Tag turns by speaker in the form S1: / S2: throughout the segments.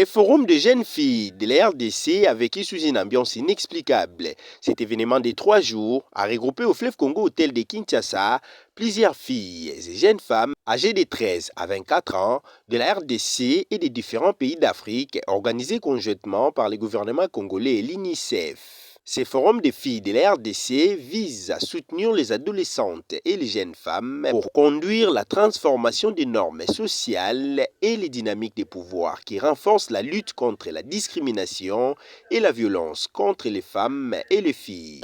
S1: Les forums de jeunes filles de la RDC a vécu sous une ambiance inexplicable. Cet événement de 3 jours a regroupé au fleuve Congo Hôtel de Kinshasa plusieurs filles et jeunes femmes âgées de 13 à 24 ans de la RDC et des différents pays d'Afrique organisés conjointement par le gouvernement congolais et l'UNICEF. Ces forums de filles de la RDC visent à soutenir les adolescentes et les jeunes femmes pour conduire la transformation des normes sociales et les dynamiques de pouvoir qui renforcent la lutte contre la discrimination et la violence contre les femmes et les filles.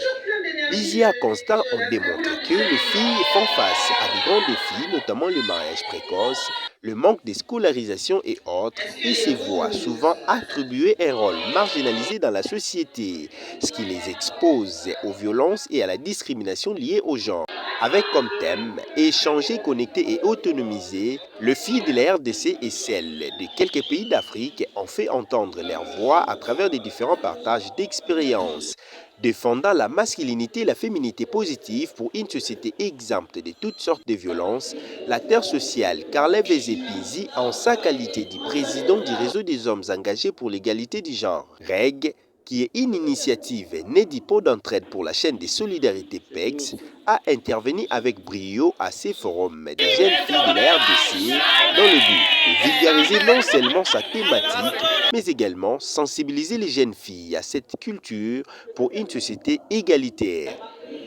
S1: Plusieurs constats ont démontré que les filles font face à de grands défis, notamment le mariage précoce, le manque de scolarisation et autres, et se voient souvent attribuer un rôle marginalisé dans la société, ce qui les expose aux violences et à la discrimination liées au genre. Avec comme thème « Échanger, connecter et autonomiser », les filles de la RDC et celles de quelques pays d'Afrique ont fait entendre leur voix à travers des différents partages d'expériences, défendant la masculinité et la féminité positive pour une société exempte de toutes sortes de violences. L'acteur social Carla Vezepinzi, en sa qualité de président du réseau des hommes engagés pour l'égalité du genre, REG, qui est une initiative née du pot d'entraide pour la chaîne des solidarités PEX, a intervenu avec brio à ces forums des jeunes filles de la RDC dans le but de vulgariser non seulement sa thématique, mais également sensibiliser les jeunes filles à cette culture pour une société égalitaire.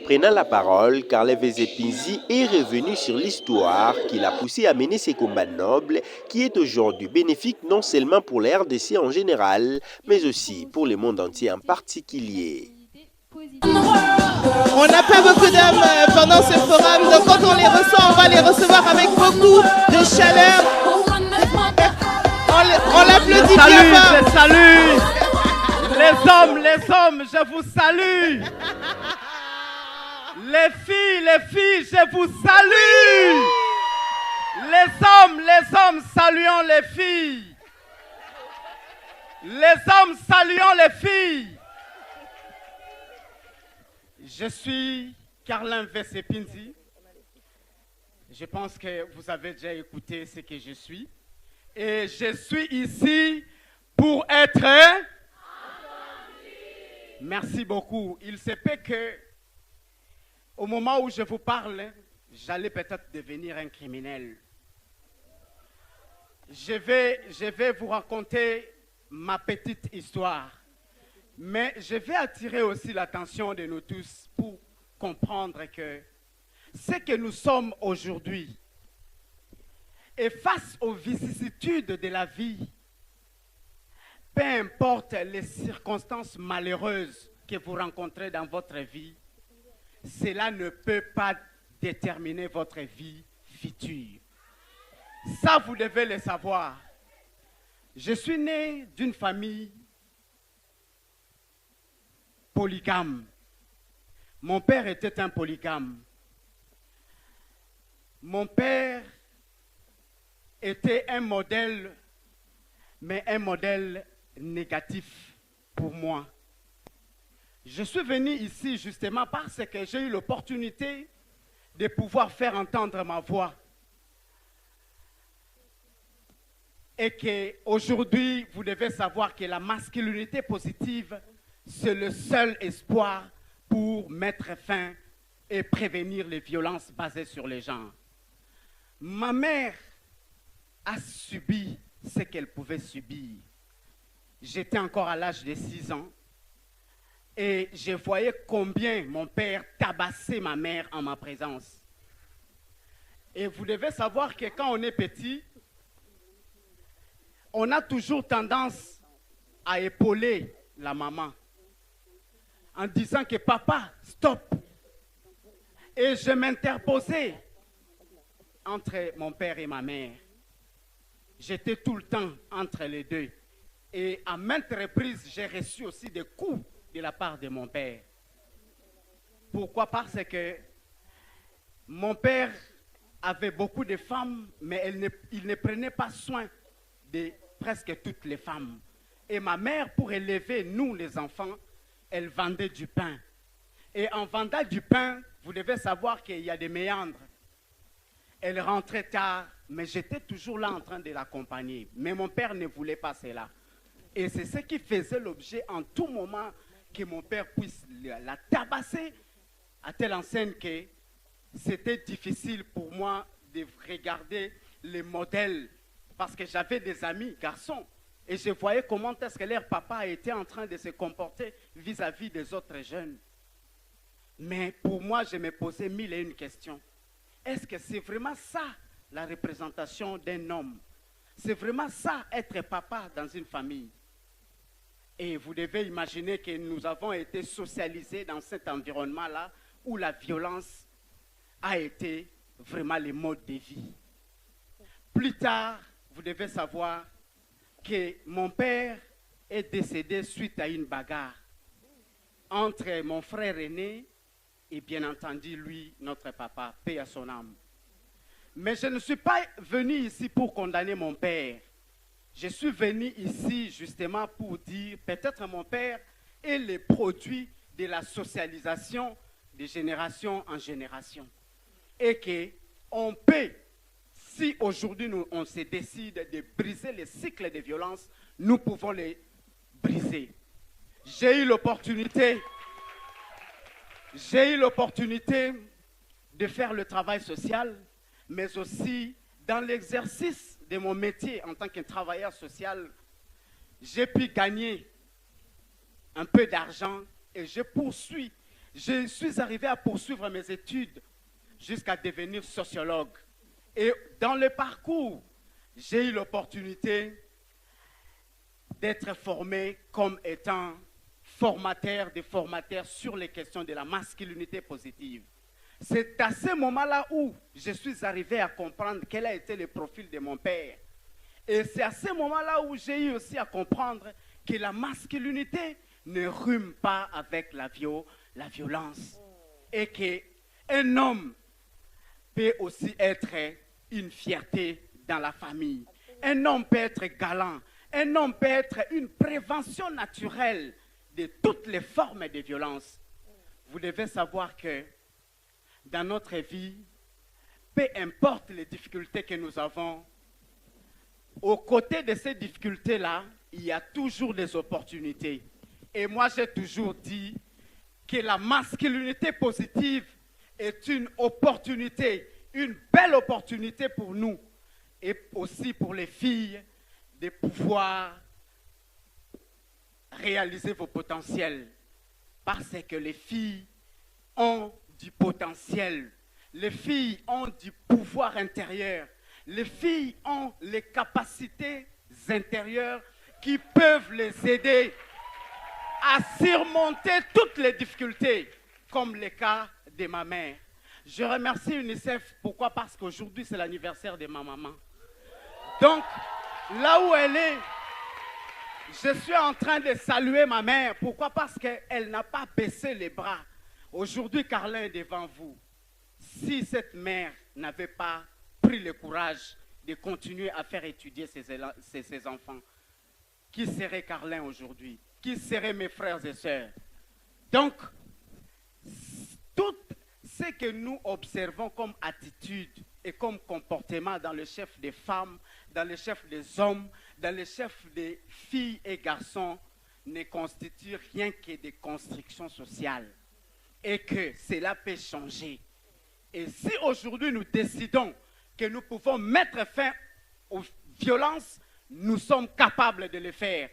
S1: Prenant la parole, Carla Vezepinzi est revenu sur l'histoire qui l'a poussé à mener ces combats nobles qui est aujourd'hui bénéfique non seulement pour la RDC en général, mais aussi pour le monde entier en particulier.
S2: On n'a pas beaucoup d'hommes pendant ce forum, donc quand on les reçoit, on va les recevoir avec beaucoup de chaleur. On l'applaudit bien fort.
S3: Salut, les hommes, je vous salue. Les filles, je vous salue. Les hommes, saluons les filles. Les hommes, saluons les filles. Je suis Carla Vezepinzi. Je pense que vous avez déjà écouté ce que je suis. Et je suis ici pour être... Merci beaucoup. Il se peut que, au moment où je vous parle, j'allais peut-être devenir un criminel. Je vais vous raconter ma petite histoire. Mais je vais attirer aussi l'attention de nous tous pour comprendre que ce que nous sommes aujourd'hui et face aux vicissitudes de la vie, peu importe les circonstances malheureuses que vous rencontrez dans votre vie, cela ne peut pas déterminer votre vie future. Ça, vous devez le savoir. Je suis né d'une famille polygame. Mon père était un polygame. Mon père était un modèle, mais un modèle négatif pour moi. Je suis venu ici justement parce que j'ai eu l'opportunité de pouvoir faire entendre ma voix. Et qu'aujourd'hui, vous devez savoir que la masculinité positive, c'est le seul espoir pour mettre fin et prévenir les violences basées sur les genres. Ma mère a subi ce qu'elle pouvait subir. J'étais encore à l'âge de 6 ans et je voyais combien mon père tabassait ma mère en ma présence. Et vous devez savoir que quand on est petit, on a toujours tendance à épauler la maman en disant que papa, stop. Et je m'interposais entre mon père et ma mère. J'étais tout le temps entre les deux. Et à maintes reprises, j'ai reçu aussi des coups de la part de mon père. Pourquoi? Parce que mon père avait beaucoup de femmes, mais il ne prenait pas soin de presque toutes les femmes. Et ma mère, pour élever nous les enfants, elle vendait du pain. Et en vendant du pain, vous devez savoir qu'il y a des méandres. Elle rentrait tard, mais j'étais toujours là en train de l'accompagner. Mais mon père ne voulait pas cela. Et c'est ce qui faisait l'objet en tout moment que mon père puisse la tabasser à telle enseigne que c'était difficile pour moi de regarder les modèles parce que j'avais des amis garçons et je voyais comment est-ce que leur papa était en train de se comporter vis-à-vis des autres jeunes. Mais pour moi, je me posais mille et une questions. Est-ce que c'est vraiment ça la représentation d'un homme? C'est vraiment ça être papa dans une famille? Et vous devez imaginer que nous avons été socialisés dans cet environnement-là où la violence a été vraiment le mode de vie. Plus tard, vous devez savoir que mon père est décédé suite à une bagarre entre mon frère aîné et bien entendu lui, notre papa, paix à son âme. Mais je ne suis pas venu ici pour condamner mon père. Je suis venu ici justement pour dire peut-être mon père est le produit de la socialisation de génération en génération. Et qu'on peut, si aujourd'hui on se décide de briser les cycles de violence, nous pouvons les briser. J'ai eu l'opportunité de faire le travail social, mais aussi dans l'exercice de mon métier en tant que travailleur social, j'ai pu gagner un peu d'argent et je suis arrivé à poursuivre mes études jusqu'à devenir sociologue. Et dans le parcours, j'ai eu l'opportunité d'être formé comme étant formateur des formateurs sur les questions de la masculinité positive. C'est à ce moment-là où je suis arrivé à comprendre quel a été le profil de mon père. Et c'est à ce moment-là où j'ai eu aussi à comprendre que la masculinité ne rime pas avec la violence. Et qu'un homme peut aussi être une fierté dans la famille. Un homme peut être galant. Un homme peut être une prévention naturelle de toutes les formes de violence. Vous devez savoir que dans notre vie, peu importe les difficultés que nous avons, aux côtés de ces difficultés-là, il y a toujours des opportunités. Et moi, j'ai toujours dit que la masculinité positive est une opportunité, une belle opportunité pour nous et aussi pour les filles de pouvoir réaliser vos potentiels. Parce que les filles ont du potentiel. Les filles ont du pouvoir intérieur. Les filles ont les capacités intérieures qui peuvent les aider à surmonter toutes les difficultés, comme le cas de ma mère. Je remercie UNICEF. Pourquoi? Parce qu'aujourd'hui, c'est l'anniversaire de ma maman. Donc, là où elle est, je suis en train de saluer ma mère. Pourquoi? Parce qu'elle n'a pas baissé les bras. Aujourd'hui, Carlin est devant vous. Si cette mère n'avait pas pris le courage de continuer à faire étudier ses enfants, qui serait Carlin aujourd'hui? Qui seraient mes frères et sœurs? Donc, tout ce que nous observons comme attitude et comme comportement dans le chef des femmes, dans le chef des hommes, dans le chef des filles et garçons, ne constitue rien que des constructions sociales. Et que cela peut changer. Et si aujourd'hui nous décidons que nous pouvons mettre fin aux violences, nous sommes capables de le faire.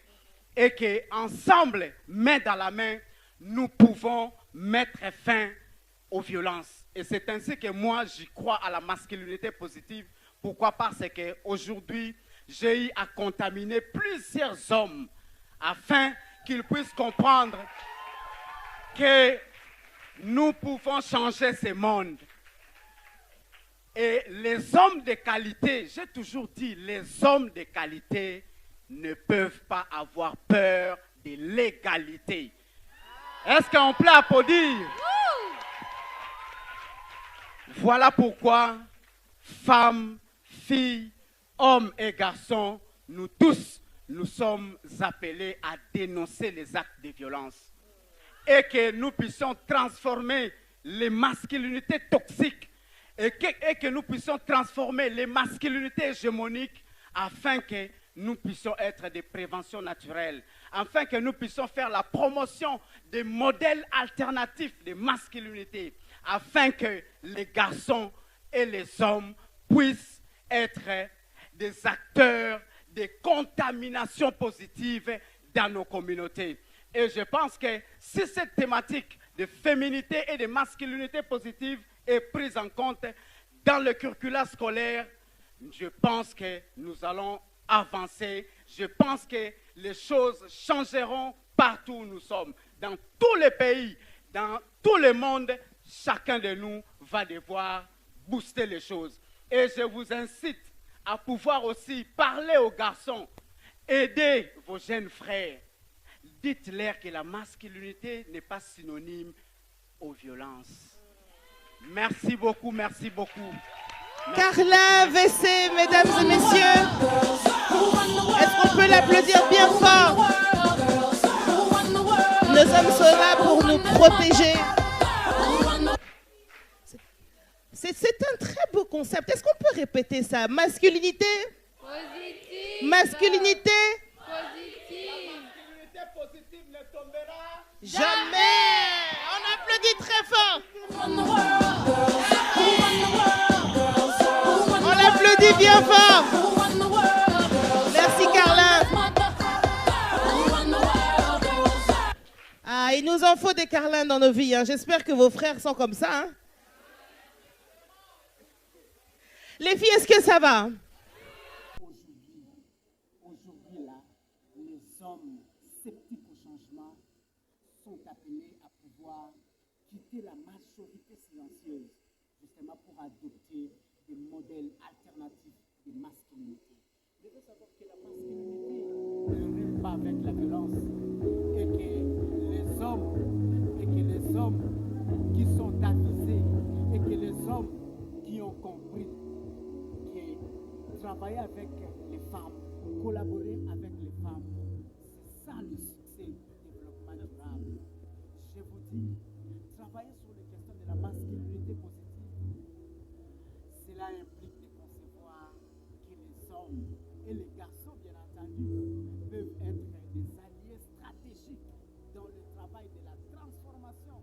S3: Et qu'ensemble, main dans la main, nous pouvons mettre fin aux violences. Et c'est ainsi que moi, j'y crois à la masculinité positive. Pourquoi? Parce qu'aujourd'hui, j'ai eu à contaminer plusieurs hommes afin qu'ils puissent comprendre que nous pouvons changer ce monde. Et les hommes de qualité, j'ai toujours dit, les hommes de qualité ne peuvent pas avoir peur de l'égalité. Est-ce qu'on peut applaudir? Voilà pourquoi, femmes, filles, hommes et garçons, nous tous, nous sommes appelés à dénoncer les actes de violence. Et que nous puissions transformer les masculinités toxiques et que nous puissions transformer les masculinités hégémoniques afin que nous puissions être des préventions naturelles, afin que nous puissions faire la promotion des modèles alternatifs de masculinité, afin que les garçons et les hommes puissent être des acteurs de contamination positive dans nos communautés. Et je pense que si cette thématique de féminité et de masculinité positive est prise en compte dans le curricula scolaire, je pense que nous allons avancer. Je pense que les choses changeront partout où nous sommes. Dans tous les pays, dans tout le monde, chacun de nous va devoir booster les choses. Et je vous incite à pouvoir aussi parler aux garçons, aider vos jeunes frères. Dites-leur que la masculinité n'est pas synonyme aux violences. Merci beaucoup, merci beaucoup.
S2: Carla VC, mesdames et messieurs, est-ce qu'on peut l'applaudir bien fort? Nos hommes sont là pour nous protéger. C'est un très beau concept. Est-ce qu'on peut répéter ça? Masculinité?
S4: Positive.
S2: Masculinité?
S4: Positive.
S3: Masculinité positive ne tombera
S2: Jamais! On applaudit très fort. On l'applaudit bien fort. Merci Carla. Ah, il nous en faut des Carlins dans nos vies. Hein. J'espère que vos frères sont comme ça. Hein. Les filles, est-ce que ça va?
S5: Aujourd'hui là, les hommes sceptiques au changement sont appelés à pouvoir quitter la majorité silencieuse, justement pour adopter des modèles alternatifs de masculinité. Vous devez savoir que la masculinité ne rime pas avec la violence et que les hommes qui sont avisés et que les hommes qui ont compris travailler avec les femmes, collaborer avec les femmes, c'est ça le succès du développement durable. Je vous dis, travailler sur les questions de la masculinité positive, cela implique de concevoir que les hommes et les garçons, bien entendu, peuvent être des alliés stratégiques dans le travail de la transformation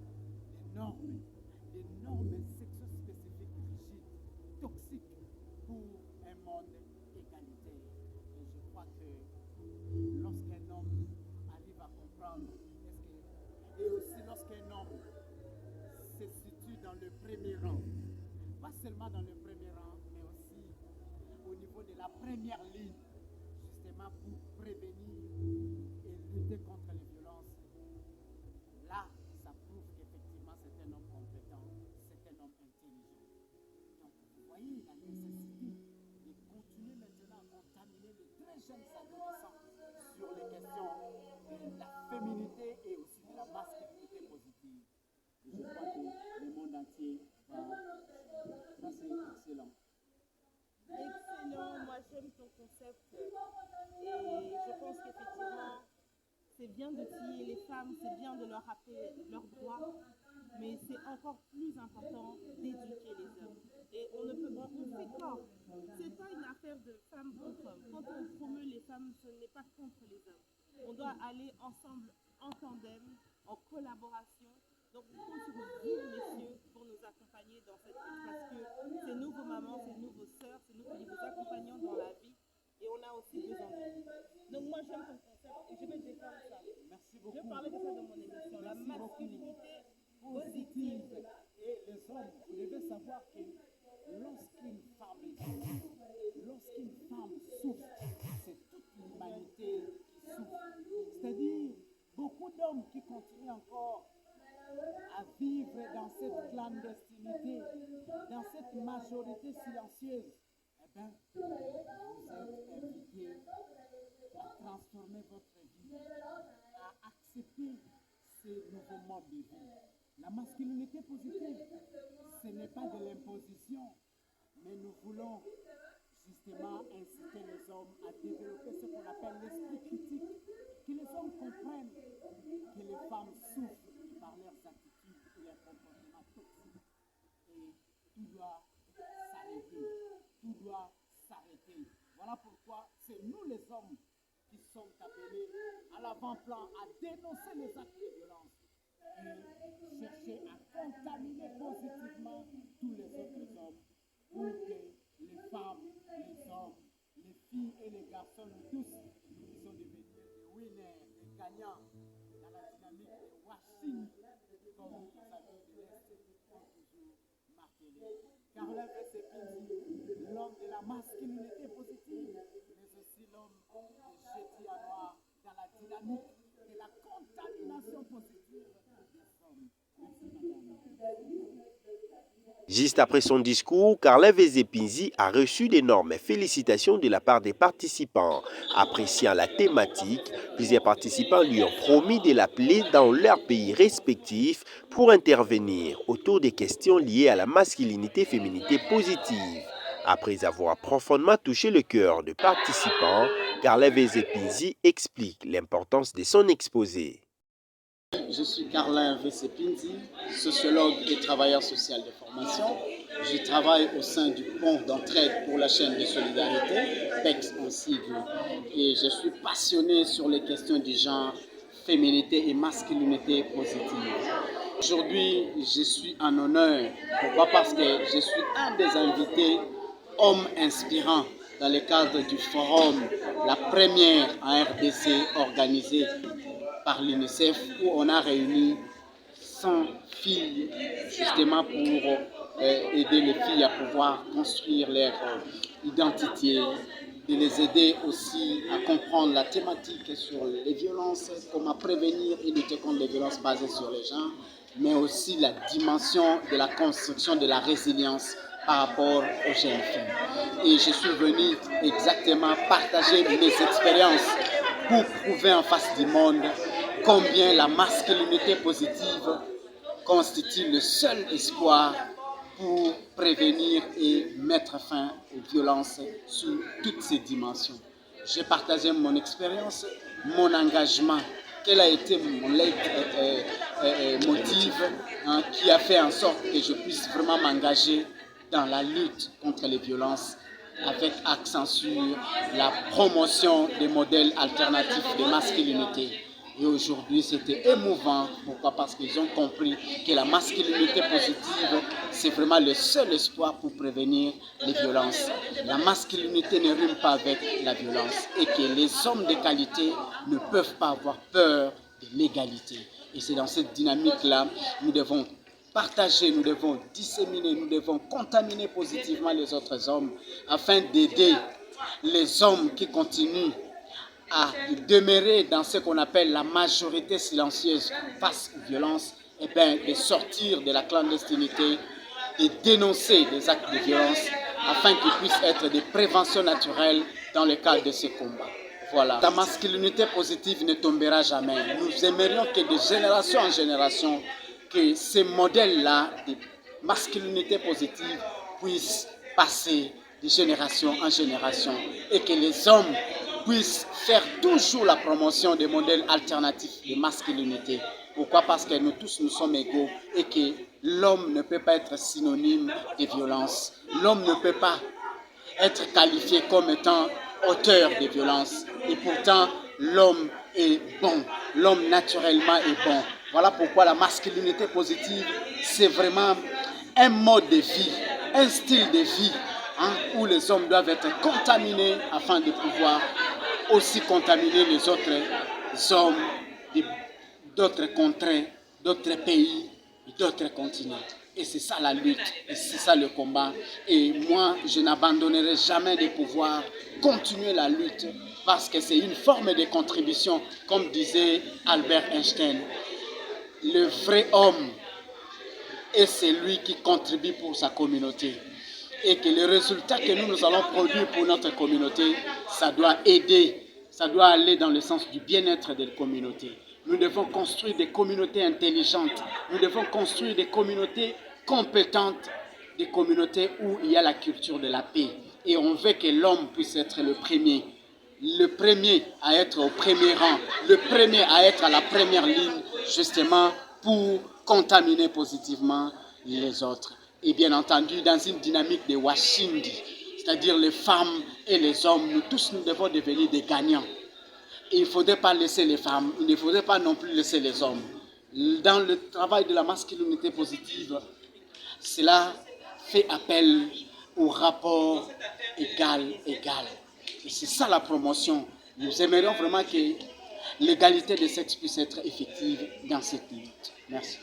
S5: des normes sexo-spécifiques rigides, toxiques, pour un monde égalitaire. Et je crois que lorsqu'un homme arrive à comprendre, et aussi lorsqu'un homme se situe dans le premier rang, pas seulement dans le premier rang, mais aussi au niveau de la première ligne, justement pour prévenir et lutter contre les violences, là, ça prouve qu'effectivement c'est un homme compétent, c'est un homme intelligent. Donc, vous voyez la nécessité de continuer maintenant à contaminer les très jeunes adolescents sur les questions de la féminité et aussi de la masculinité positive. Et je crois que le monde entier va... Ça, c'est excellent.
S6: Excellent, moi j'aime ton concept et je pense qu'effectivement c'est bien de tiller les femmes, c'est bien de leur rappeler leurs droits, mais c'est encore plus important d'éduquer les hommes. Et on fait corps. C'est pas une affaire de femmes contre hommes. Quand on promeut les femmes, ce n'est pas contre les hommes. On doit aller ensemble en tandem, en collaboration. Donc je compte sur vous, messieurs, pour nous accompagner dans cette lutte parce que c'est nous vos mamans, c'est nous vos sœurs, c'est nous qui vous accompagnons dans la vie et on a aussi besoin de vous. Donc moi j'aime ton concept et je vais défendre ça.
S5: Merci beaucoup.
S6: Je parlais de ça dans mon émission, la masculinité positive.
S5: Et les hommes, vous devez savoir que lorsqu'une femme souffre, c'est toute l'humanité qui souffre. C'est-à-dire, beaucoup d'hommes qui continuent encore à vivre dans cette clandestinité, dans cette majorité silencieuse, eh bien, vous êtes invités à transformer votre vie, à accepter ces nouveaux modes de vie. La masculinité positive, ce n'est pas de l'imposition, mais nous voulons justement inciter les hommes à développer ce qu'on appelle l'esprit critique, que les hommes comprennent que les femmes souffrent par leurs attitudes et leurs comportements toxiques. Et tout doit s'arrêter. Tout doit s'arrêter. Voilà pourquoi c'est nous les hommes qui sommes appelés à l'avant-plan à dénoncer les actes de violence et chercher à contaminer positivement tous les autres hommes pour que les femmes, les hommes, les filles et les garçons, nous tous, qui sont devenus des winners, des gagnants dans la dynamique de washing, comme nos amis de l'Est ont toujours martelé. Carla Vesepini, l'homme de la masculinité positive, mais aussi l'homme de jeté à noir dans la dynamique de la contamination positive des hommes. Merci, madame.
S1: Juste après son discours, Carla Vesepinzi a reçu d'énormes félicitations de la part des participants. Appréciant la thématique, plusieurs participants lui ont promis de l'appeler dans leur pays respectif pour intervenir autour des questions liées à la masculinité-féminité positive. Après avoir profondément touché le cœur des participants, Carla Vesepinzi explique l'importance de son exposé.
S7: Je suis Carla Vesepinzi, sociologue et travailleur social de formation. Je travaille au sein du pont d'entraide pour la chaîne de solidarité, PEX en sigle, et je suis passionné sur les questions du genre, féminité et masculinité positive. Aujourd'hui, je suis en honneur. Pourquoi? Parce que je suis un des invités hommes inspirants dans le cadre du forum, la première en RDC organisée par l'UNICEF, où on a réuni 100 filles justement pour aider les filles à pouvoir construire leur identité, de les aider aussi à comprendre la thématique sur les violences, comment prévenir et lutter contre les violences basées sur les genres, mais aussi la dimension de la construction de la résilience par rapport aux jeunes filles. Et je suis venu exactement partager mes expériences pour prouver en face du monde combien la masculinité positive constitue le seul espoir pour prévenir et mettre fin aux violences sous toutes ses dimensions. J'ai partagé mon expérience, mon engagement, quel a été mon motif qui a fait en sorte que je puisse vraiment m'engager dans la lutte contre les violences avec accent sur la promotion des modèles alternatifs de masculinité. Et aujourd'hui, c'était émouvant. Pourquoi? Parce qu'ils ont compris que la masculinité positive, c'est vraiment le seul espoir pour prévenir les violences. La masculinité ne rime pas avec la violence et que les hommes de qualité ne peuvent pas avoir peur de l'égalité. Et c'est dans cette dynamique-là, nous devons partager, nous devons disséminer, nous devons contaminer positivement les autres hommes afin d'aider les hommes qui continuent à demeurer dans ce qu'on appelle la majorité silencieuse face aux violences, et bien de sortir de la clandestinité, de dénoncer les actes de violence afin qu'ils puissent être des préventions naturelles dans le cadre de ce combat. Voilà. La masculinité positive ne tombera jamais. Nous aimerions que de génération en génération, que ces modèles-là de masculinité positive puissent passer de génération en génération et que les hommes puissent faire toujours la promotion des modèles alternatifs de masculinité. Pourquoi? Parce que nous tous, nous sommes égaux et que l'homme ne peut pas être synonyme de violence. L'homme ne peut pas être qualifié comme étant auteur de violence. Et pourtant, l'homme est bon. L'homme naturellement est bon. Voilà pourquoi la masculinité positive, c'est vraiment un mode de vie, un style de vie où les hommes doivent être contaminés afin de pouvoir aussi contaminer les autres hommes d'autres contrées, d'autres pays, d'autres continents. Et c'est ça la lutte, et c'est ça le combat. Et moi, je n'abandonnerai jamais de pouvoir continuer la lutte parce que c'est une forme de contribution, comme disait Albert Einstein. Le vrai homme est celui qui contribue pour sa communauté. Et que les résultats que nous allons produire pour notre communauté, ça doit aider, ça doit aller dans le sens du bien-être des communautés. Nous devons construire des communautés intelligentes, nous devons construire des communautés compétentes, des communautés où il y a la culture de la paix. Et on veut que l'homme puisse être le premier à être au premier rang, le premier à être à la première ligne, justement pour contaminer positivement les autres. Et bien entendu, dans une dynamique de Washindi, c'est-à-dire les femmes et les hommes, nous tous, nous devons devenir des gagnants. Et il ne faudrait pas laisser les femmes, il ne faudrait pas non plus laisser les hommes. Dans le travail de la masculinité positive, cela fait appel au rapport égal-égal. Et c'est ça la promotion. Nous aimerions vraiment que l'égalité des sexes puisse être effective dans cette lutte. Merci.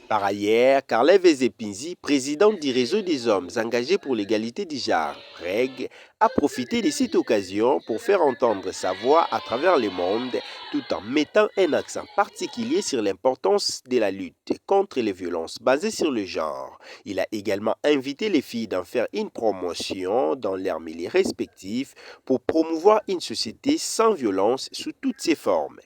S1: Par ailleurs, Carla Vezepinzi, présidente du réseau des hommes engagés pour l'égalité du genre, REG, a profité de cette occasion pour faire entendre sa voix à travers le monde, tout en mettant un accent particulier sur l'importance de la lutte contre les violences basées sur le genre. Il a également invité les filles d'en faire une promotion dans leurs milieux respectifs pour promouvoir une société sans violence sous toutes ses formes.